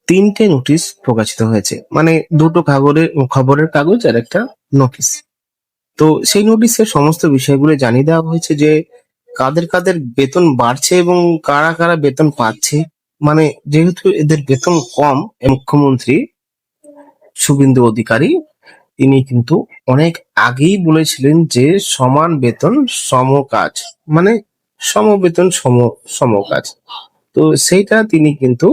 তিনটে নোটিশ প্রকাশিত হয়েছে, মানে দুটো খবরের কাগজ আর একটা নোটিশ। তো সেই নোটিশে সমস্ত বিষয়গুলো জানিয়ে দেওয়া হয়েছে যে কাদের কাদের বেতন বাড়ছে এবং কারা কারা বেতন পাচ্ছে। মানে যেহেতু এদের বেতন কম, মুখ্যমন্ত্রী শুভেন্দু অধিকারী তিনি কিন্তু অনেক আগেই বলেছিলেন যে সমান বেতন সম কাজ, মানে সম বেতন সম কাজ। তো সেইটা তিনি কিন্তু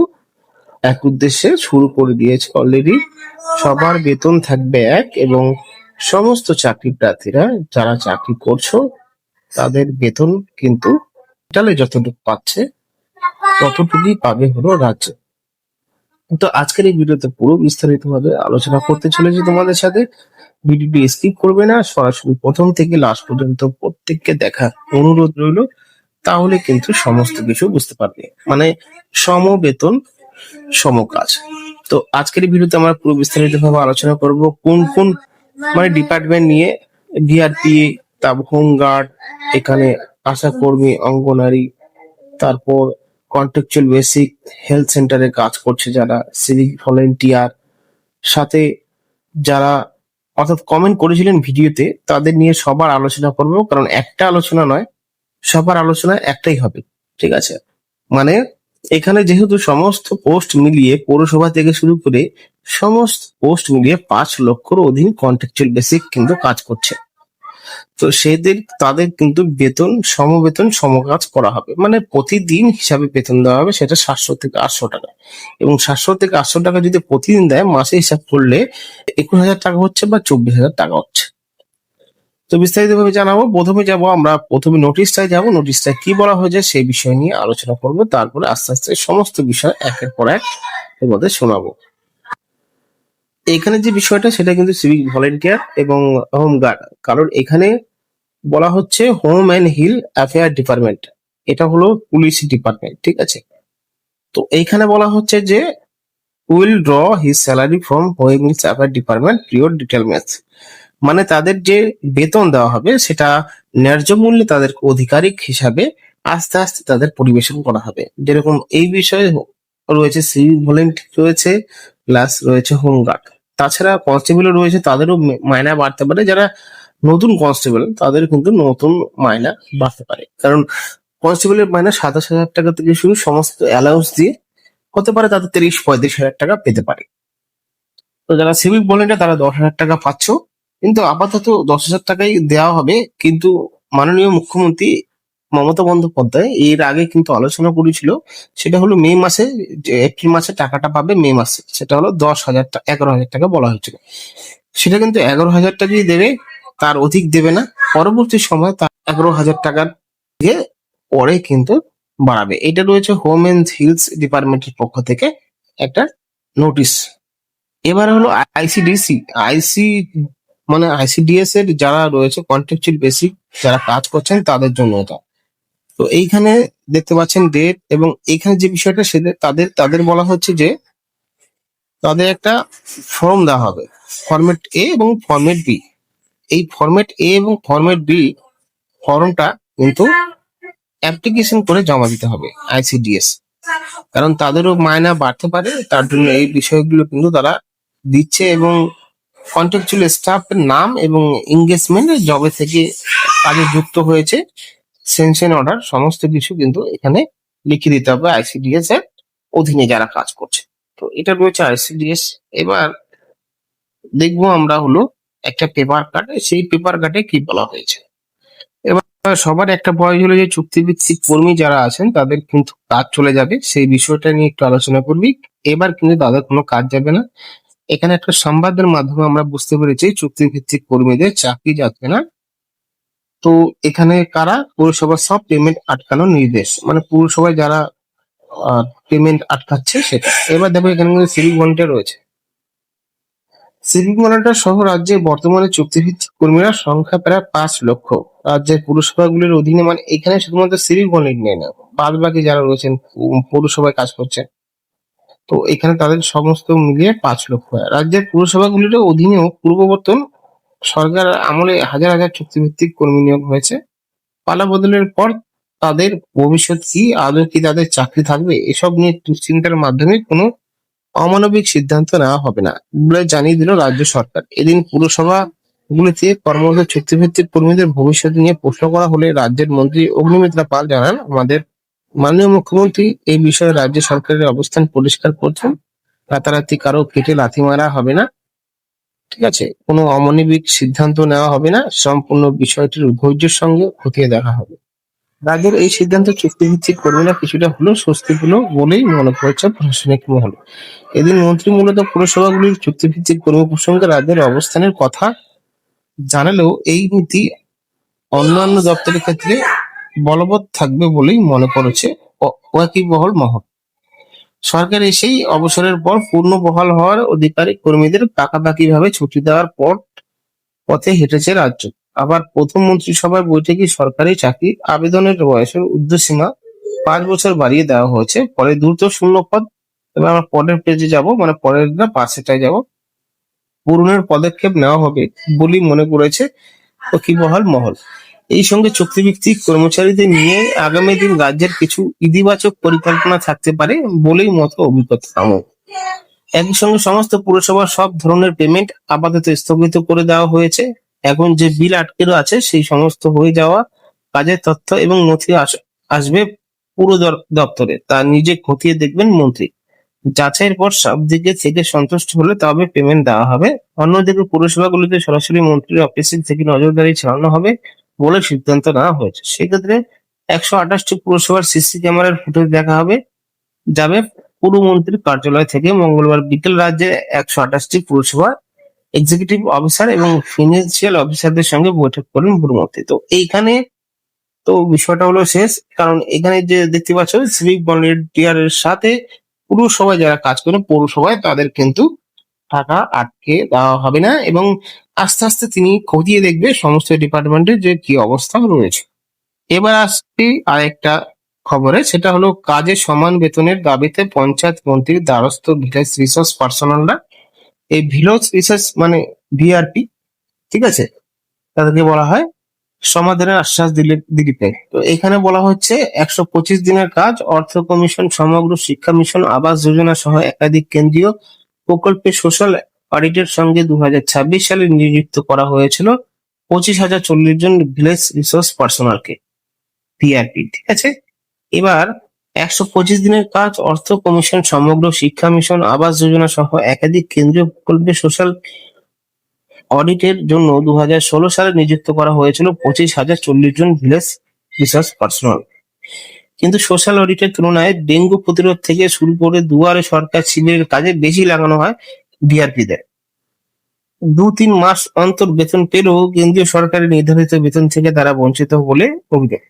এক উদ্দেশ্যে শুরু করে দিয়েছে অলরেডি। সবার বেতন থাকবে এক, এবং সমস্ত চাকরি প্রার্থীরা যারা চাকরি করছো তাদের বেতন কিন্তু টোটালে যতটুকু পাচ্ছে ততটুকুই পাবে হলো রাজ্য। তো আজকের এই ভিডিওতে পুরো বিস্তারিত ভাবে আলোচনা করতে চলেছি তোমাদের সাথে। ভিডিওটি স্কিপ করবে না, সরাসরি প্রথম থেকে লাস্ট পর্যন্ত প্রত্যেককে দেখা অনুরোধ রইল, তাহলে কিন্তু সমস্ত কিছু বুঝতে পারবে। মানে সম বেতন সম কাজ। তো আজকের এই ভিডিওতে আমরা পুরো বিস্তারিত ভাবে আলোচনা করব কোন কোন মানে ডিপার্টমেন্ট নিয়ে। ডিআরপি, তারপর হোমগার্ড, এখানে আশা কর্মী, অঙ্গনারী, তারপর কন্ট্রাকচুয়াল বেসিক, হেলথ সেন্টারে কাজ করছে যারা, সিভিক ভলেন্টিয়ার, সাথে যারা অর্থাৎ কমেন্ট করেছিলেন ভিডিওতে তাদের নিয়ে সবার আলোচনা করব, কারণ একটা আলোচনা নয়, সবার আলোচনা একটাই হবে। ঠিক আছে, মানে এখানে যেহেতু সমস্ত পোস্ট মিলিয়ে পৌরসভা থেকে শুরু করে সমস্ত পোস্ট মিলিয়ে 5 লক্ষর অধীন কন্ট্রাকচুয়াল বেসিক কিন্তু কাজ করছে। তো তাদের কিন্তু সমবেতন সমকাজ করা হবে, মানে প্রতিদিন হিসাবে বেতন দেওয়া হবে, সেটা 700 থেকে 800 টাকা। এবং 700 থেকে 800 টাকা যদি প্রতিদিন দেয়, মাসে হিসাব করলে 21,000 টাকা হচ্ছে বা 24,000 টাকা হচ্ছে। তো বিস্তারিত ভাবে জানাবো। প্রথমে নোটিশটায় যাব, নোটিশটায় কি বলা হয়েছে সেই বিষয় নিয়ে আলোচনা করব, তারপরে আস্তে আস্তে সমস্ত বিষয় একের পর এক তোমাদের শোনাবো। এখানে যে বিষয়টা সেটা কিন্তু সিভিক ভলেন্টিয়ার এবং হোমগার্ড, কারণ এখানে বলা হচ্ছে home and hill affair department, এটা হলো পুলিশ ডিপার্টমেন্ট। ঠিক আছে, তো এইখানে বলা হচ্ছে যে will draw his salary from home hills affair department pure detail math. মানে তাদের যে বেতন দেওয়া হবে সেটা ন্যায্য মূল্যে তাদের আধিকারিক হিসাবে আস্তে আস্তে তাদের পরিবেশন করা হবে। যেরকম এই বিষয়ে রয়েছে সিভিক ভলেন্টিয়ার রয়েছে, প্লাস রয়েছে হোমগার্ড, তাছাড়া কনস্টেবলও রয়েছে, তাদেরও মাইনা বাড়তে পারে। যারা নতুন কনস্টেবল তাদের কিন্তু নতুন মাইনা বাড়তে পারে, কারণ কনস্টেবলের মাইনা 27,000 টাকা থেকে শুরু, সমস্ত অ্যালাউন্স দিয়ে হতে পারে তাদের 30-35 হাজার টাকা পেতে পারে। তো যারা সিভিক ভলেন্টিয়ার তারা 10,000 টাকা পাচ্ছ, কিন্তু আপাতত 10,000 টাকাই দেওয়া হবে। কিন্তু মাননীয় মুখ্যমন্ত্রী মমতা বন্দ্যোপাধ্যায় এর আগে কিন্তু আলোচনা করেছিল, সেটা হলো মে মাসে, যে এপ্রিল মাসে টাকাটা পাবে মে মাসে, সেটা হলো 10,000 টাকা, 11,000 টাকা বলা হয়েছিল। সেটা কিন্তু 11,000 টাকাই দেবে, তার অধিক দেবে না। পরবর্তী সময় তার 11,000 টাকার থেকে পরে কিন্তু বাড়াবে। এটা রয়েছে হোম এন্ড হিলস ডিপার্টমেন্টের পক্ষ থেকে একটা নোটিশ। এবার হলো আইসিডিসি, আইসি মানে আইসিডিএস এর যারা রয়েছে কন্ট্রাকচুয়াল বেসিক যারা কাজ করছেন তাদের জন্য এটা। তো এইখানে দেখতে পাচ্ছেন ডেট, এবং এইখানে যে বিষয়টা সেটা তাদের বলা হচ্ছে যে তাদের একটা ফর্ম দেওয়া হবে, ফরম্যাট এ এবং ফরম্যাট বি। এই ফরম্যাট এ এবং ফরম্যাট বি ফর্মটা কিন্তু অ্যাপ্লিকেশন করে জমা দিতে হবে আইসিডিএস, কারণ তাদেরও মায়না বাড়তে পারে, তার জন্য এই বিষয়গুলো কিন্তু তারা দিচ্ছে। এবং কন্ট্রাকচুয়াল স্টাফের নাম এবং এঙ্গেজমেন্ট, জবে থেকে কাজে যুক্ত হয়েছে, সেনশন অর্ডার, সমস্ত কিছু কিন্তু এখানে লিখে দিতে হবে আইসিডিএস এর অধীনে যারা কাজ করছে। তো এটা রয়েছে আইসিডিএস। এবার দেখবো আমরা হলো একটা পেপার কার্ড, সেই পেপার কার্ডে কি বলা হয়েছে। এবার সবার একটা ভয় হলো যে চুক্তিভিত্তিক কর্মী যারা আছেন তাদের কিন্তু কাজ চলে যাবে, সেই বিষয়টা নিয়ে একটু আলোচনা করবি। এবার কিন্তু তাদের কোনো কাজ যাবে না। এখানে একটা সংবাদের মাধ্যমে আমরা বুঝতে পেরেছি চুক্তিভিত্তিক কর্মীদের চাকরি যাচ্ছে না। তো এখানে কারা, পৌরসভার সব পেমেন্ট আটকানোর নির্দেশ, মানে পৌরসভায় যারা পেমেন্ট আটকাচ্ছে সেটা। এবার দেখো এখানে কিন্তু সিভিক ভলেন্টিয়ার রয়েছে। সিভিক ভলেন্টিয়ার সহ রাজ্যে বর্তমানে চুক্তিভিত্তিক কর্মীরা সংখ্যা প্রায় 5 লক্ষ। রাজ্যের পুরসভাগুলির অধীনে, মানে এখানে শুধুমাত্র সিভিক ভলেন্টিয়ার না, বাদ বাকি যারা রয়েছেন পৌরসভায় কাজ করছেন, তো এখানে তাদের সমস্ত মিলিয়ে 5 লক্ষ। রাজ্যের পুরসভাগুলির অধীনেও পূর্ববর্তন সরকার আমলে হাজার হাজার চুক্তিভিত্তিক কর্মী নিয়োগ হয়েছে। পালা বদলের পর তাদের ভবিষ্যৎ কি, আদৌ কি তাদের চাকরি থাকবে, এসব নিয়ে দুশ্চিন্তার মাধ্যমে কোনো অমানবিক সিদ্ধান্ত নেওয়া হবে না বলে জানিয়ে দিল রাজ্য সরকার। এদিন পুরসভা গুলিতে কর্মরত চুক্তিভিত্তিক কর্মীদের ভবিষ্যৎ নিয়ে প্রশ্ন করা হলে রাজ্যের মন্ত্রী অগ্নিমিত্রা পাল জানান, আমাদের মাননীয় মুখ্যমন্ত্রী এই বিষয়ে রাজ্য সরকারের অবস্থান পরিষ্কার করছেন। রাতারাতি কারো পেটে লাথি মারা হবে না, ঠিক আছে, কোনো অমানবিক সিদ্ধান্ত নেওয়া হবে না, সম্পূর্ণ বিষয়টির ধৈর্যের সঙ্গে খতিয়ে দেখা হবে। রাজ্যের এই সিদ্ধান্ত চুক্তিভিত্তিক কর্মীরা কিছুটা হলেও স্বস্তি পেল বলেই মনে করছে প্রশাসনিক মহল। এদিন মন্ত্রী মূলত পুরসভাগুলির চুক্তিভিত্তিক কর্মী প্রসঙ্গে রাজ্যের অবস্থানের কথা জানালেও এই নীতি অন্যান্য দপ্তরের ক্ষেত্রে বলবৎ থাকবে বলেই মনে করেছে ওয়াকিবহল মহল। সরকার এসেই অবসরের পর পূর্ণ বহাল হওয়ার অধিকারী কর্মীদের পাকাপাকিভাবে ছুটি দেওয়ার পর পথে হেঁটেছে রাজ্য। আবার প্রথম মন্ত্রিসভার বৈঠকে সরকারি চাকরি আবেদনের বয়সের ঊর্ধ্বসীমা 5 বছর বাড়িয়ে দেওয়া হয়েছে। পরে দ্রুত শূন্য পদ, এবার আমরা পরের পেজে যাব, মানে পরের না পাশেটায় যাব, পূরণের পদক্ষেপ নেওয়া হবে বলেই মনে করেছে ওয়াকিবহাল মহল। এই সঙ্গে চুক্তিভিত্তিক কর্মচারীদের নিয়ে আগামী দিন রাজ্যের কিছু ইতিবাচক পরিকল্পনা থাকতে পারে বলেই মত অভিজ্ঞতা আমল। একই সঙ্গে সমস্ত পুরসভার সব ধরনের পেমেন্ট আপাতত স্থগিত করে দেওয়া হয়েছে। এখন যে বিল আটকে আছে সেই সমস্ত হয়ে যাওয়া কাজের তথ্য এবং নথি আসবে পুর দপ্তরে, তা নিজে খতিয়ে দেখবেন মন্ত্রী। যাচাইয়ের পর সব দিকে থেকে সন্তুষ্ট হলে তবে পেমেন্ট দেওয়া হবে। অন্যদিকে পুরসভাগুলিতে সরাসরি মন্ত্রীর অফিসে থেকে নজরদারি চালানো হবে বলে সিদ্ধান্ত নেওয়া হয়েছে। সেক্ষেত্রে 128টি পুরসভার সিসি ক্যামেরার ফুটেজ দেখা হবে যাবে পুরমন্ত্রীর কার্যালয় থেকে। মঙ্গলবার বিকেল রাজ্যে 128টি পুরসভা এক্সিকিউটিভ অফিসার এবং ফিনান্সিয়াল অফিসারদের সঙ্গে বৈঠক করেন পুরমন্ত্রী। তো এইখানে তো বিষয়টা হলো শেষ, কারণ এখানে যে দেখতে পাচ্ছ সিভিক ভলেন্টিয়ারের সাথে পুরসভায় যারা কাজ করেন পৌরসভায় তাদের কিন্তু টাকা আটকে দেওয়া হবে না, এবং আস্তে আস্তে তিনি খতিয়ে দেখবে সমস্ত ডিপার্টমেন্টের যে কি অবস্থা রয়েছে। এবার আসছি আরেকটা খবরে, সেটা হলো কাজে সমান বেতনের দাবিতে পঞ্চায়েত মন্ত্রীর দ্বারস্থ ভিলেজ রিসোর্স পার্সোনালরা। এই ভিলেজ রিসোর্স মানে ভিআরপি, ঠিক আছে, তাদেরকে বলা হয়, সমাধানের আশ্বাস দিলীপে। তো এখানে বলা হচ্ছে 125 দিনের কাজ, অর্থ কমিশন, সমগ্র শিক্ষা মিশন, আবাস যোজনা সহ একাধিক কেন্দ্রীয় প্রকল্পে সোশ্যাল অডিটের সঙ্গে 2026 সালে নিযুক্ত করা হয়েছিল 25,040 জন ভিলেজ রিসোর্স পার্সোনালকে, ভিআরপি, ঠিক আছে। এবার 125 দিনের কাজ, অর্থ কমিশন, সমগ্র শিক্ষা মিশন, আবাস যোজনা সহ একাধিক কেন্দ্রীয় প্রকল্পে সোশ্যাল অডিটের জন্য 2016 সালে নিযুক্ত করা হয়েছিল 25,040 জন ভিলেজ রিসার্চ পার্সোনাল। কিন্তু সোশ্যাল অডিটের তুলনায় ডেঙ্গু প্রতিরোধ থেকে শুরু করে দুয়ারে সরকার শিবিরের কাজে বেশি লাগানো হয় ভিআরপিদের। 2-3 মাস অন্তর বেতন পেলেও কেন্দ্রীয় সরকারের নির্ধারিত বেতন থেকে তারা বঞ্চিত বলে অভিযোগ।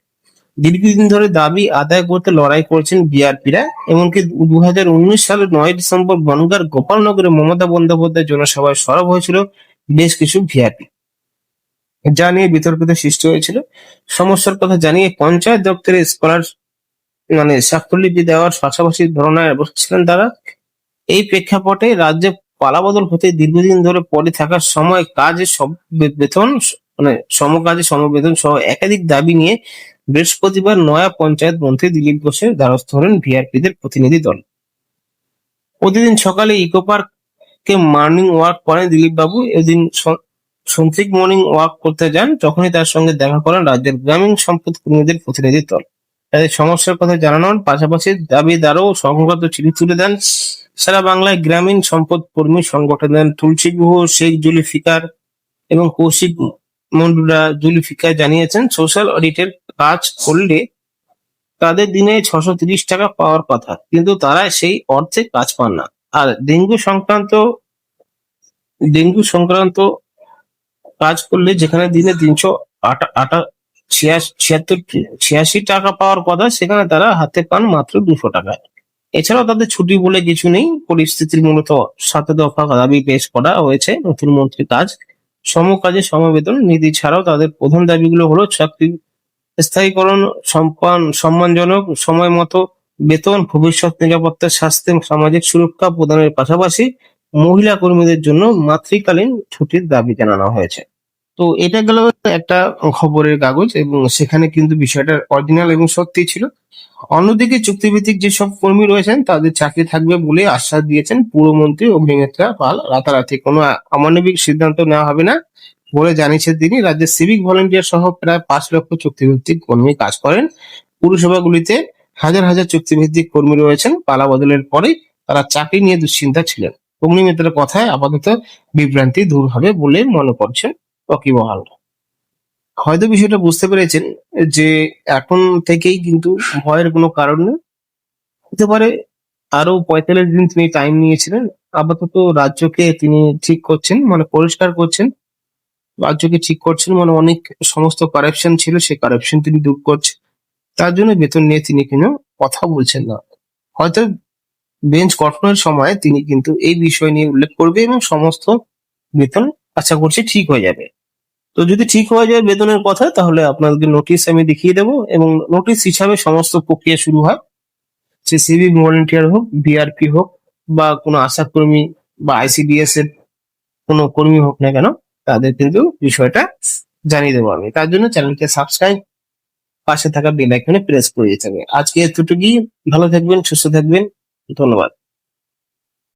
দীর্ঘদিন ধরে দাবি আদায় করতে লড়াই করছেন বিআরপিরা। এমনকি 2019 সালের 9 ডিসেম্বর বনগাঁর গোপালনগরে মমতা বন্দ্যোপাধ্যায় জনসভায় সরব হয়েছিল বেশ কিছু ভিআরপি, যা নিয়ে বিতর্কিত সৃষ্টি হয়েছিল। সমস্যার কথা জানিয়ে পঞ্চায়েত দপ্তরে স্কলার মানে স্বাক্ষরলিপি দেওয়ার পাশাপাশি ধরনায় বসছিলেন তারা। এই প্রেক্ষাপটে রাজ্যে পালাবদল হতে দীর্ঘদিন ধরে পড়ে থাকার সময় কাজে সব বেতন মানে সমকাজে সমবেতন সহ একাধিক দাবি নিয়ে বৃহস্পতিবার নয়া পঞ্চায়েত মন্ত্রী দিলীপ ঘোষের দ্বারস্থ হলেন ভিআরপিদের প্রতিনিধি দল। প্রতিদিন সকালে ইকো পার্কে মর্নিং ওয়াক করেন দিলীপ বাবু। এদিন সন্ত্রিক মর্নিং ওয়াক করতে যান, তখনই তার সঙ্গে দেখা করেন রাজ্যের গ্রামীণ সম্পদ কর্মীদের প্রতিনিধি দল। তাদের সমস্যার কথা জানানোর পাশাপাশি দাবিদারও সংঘগত চিঠি তুলে দেন। সারা বাংলায় গ্রামীণ সম্পদ কর্মী সংগঠনের তুলসী গুহ, শেখ জুলফিকার এবং কৌশিক মন্ডুরা জুলফিকার জানিয়েছেন, সোশ্যাল অডিটের কাজ করলে তাদের দিনে 630 টাকা পাওয়ার কথা, কিন্তু তারা সেই অর্থে কাজ পান না। আর ডেঙ্গু সংক্রান্ত কাজ করলে যেখানে দিনে 386 টাকা পাওয়ার কথা, সেখানে তারা হাতে পান মাত্র 200 টাকা। এছাড়াও তাদের ছুটি বলে কিছু নেই। পরিস্থিতির মূলত 7 দফা দাবি পেশ করা হয়েছে নতুন মন্ত্রীর কাজ, সমকাজে সমবেতন নীতি ছাড়াও তাদের প্রধান দাবিগুলো হলো চাকরির স্থায়ীকরণ, সম্মানজনক সময় মতো বেতন, ভবিষ্যৎ নিরাপত্তা, স্বাস্থ্য, সামাজিক সুরক্ষা প্রদানের পাশাপাশি মহিলা কর্মীদের জন্য মাতৃকালীন ছুটির দাবি জানানো হয়েছে। তো এটা গেল একটা খবরের কাগজ, এবং সেখানে কিন্তু বিষয়টা অরিজিনাল এবং সত্যি ছিল। অন্যদিকে চুক্তিভিত্তিক যেসব কর্মী রয়েছেন তাদের চাকরি থাকবে বলে আশ্বাস দিয়েছেন পুরমন্ত্রী অগ্নিমিত্রা পাল। রাতারাতি কোনো অমানবিক সিদ্ধান্ত নেওয়া হবে না বলে জানিয়েছেন তিনি। রাজ্যের সিভিক ভলেন্টিয়ার সহ প্রায় 5 লক্ষ চুক্তিভিত্তিক কর্মী কাজ করেন পুরসভাগুলিতে। হাজার হাজার চুক্তিভিত্তিক কর্মী রয়েছেন। পালা বদলের পরে তারা চাকরি নিয়ে দুশ্চিন্তা ছিলেন। অগ্নিমিত্রের কথায় আপাতত বিভ্রান্তি দূর হবে বলে মনে করছেন ওয়াকিবহাল। হয়তো বিষয়টা বুঝতে পেরেছেন যে এখন থেকেই কিন্তু ভয়ের কোনো কারণ নেই। হতে পারে আরো 45 দিন তিনি টাইম নিয়েছিলেন। আপাতত রাজ্যকে তিনি ঠিক করছেন, মানে পরিষ্কার করছেন, রাজ্যকে ঠিক করছেন, মানে অনেক সমস্ত কারাপশন ছিল সেই কারাপশন তিনি দূর করছেন। তার জন্য বেতন নিয়ে তিনি কোনো কথা বলছেন না। হয়তো বেঞ্চ গঠনের সময় তিনি কিন্তু এই বিষয় নিয়ে উল্লেখ করবে এবং সমস্ত বেতন আশা করছি ঠিক হয়ে যাবে। তো যদি ঠিক হয়ে যায় বেতনের কথা, তাহলে আপনাদের নোটিশ আমি দেখিয়ে দেবো, এবং নোটিশ হিসাবে সমস্ত প্রক্রিয়া শুরু হয়। সে সিভিক ভলেন্টিয়ার হোক, বিআরপি হোক, বা কোনো আশা কর্মী বা আইসিডিএস এর কোনো কর্মী হোক না কেন, তাদের কিন্তু বিষয়টা জানিয়ে দেবো আমি। তার জন্য চ্যানেলকে সাবস্ক্রাইব, পাশে থাকা বেল আইকনে প্রেস করে দিতে হবে। আজকে এতটুকুই। ভালো থাকবেন, সুস্থ থাকবেন। ধন্যবাদ।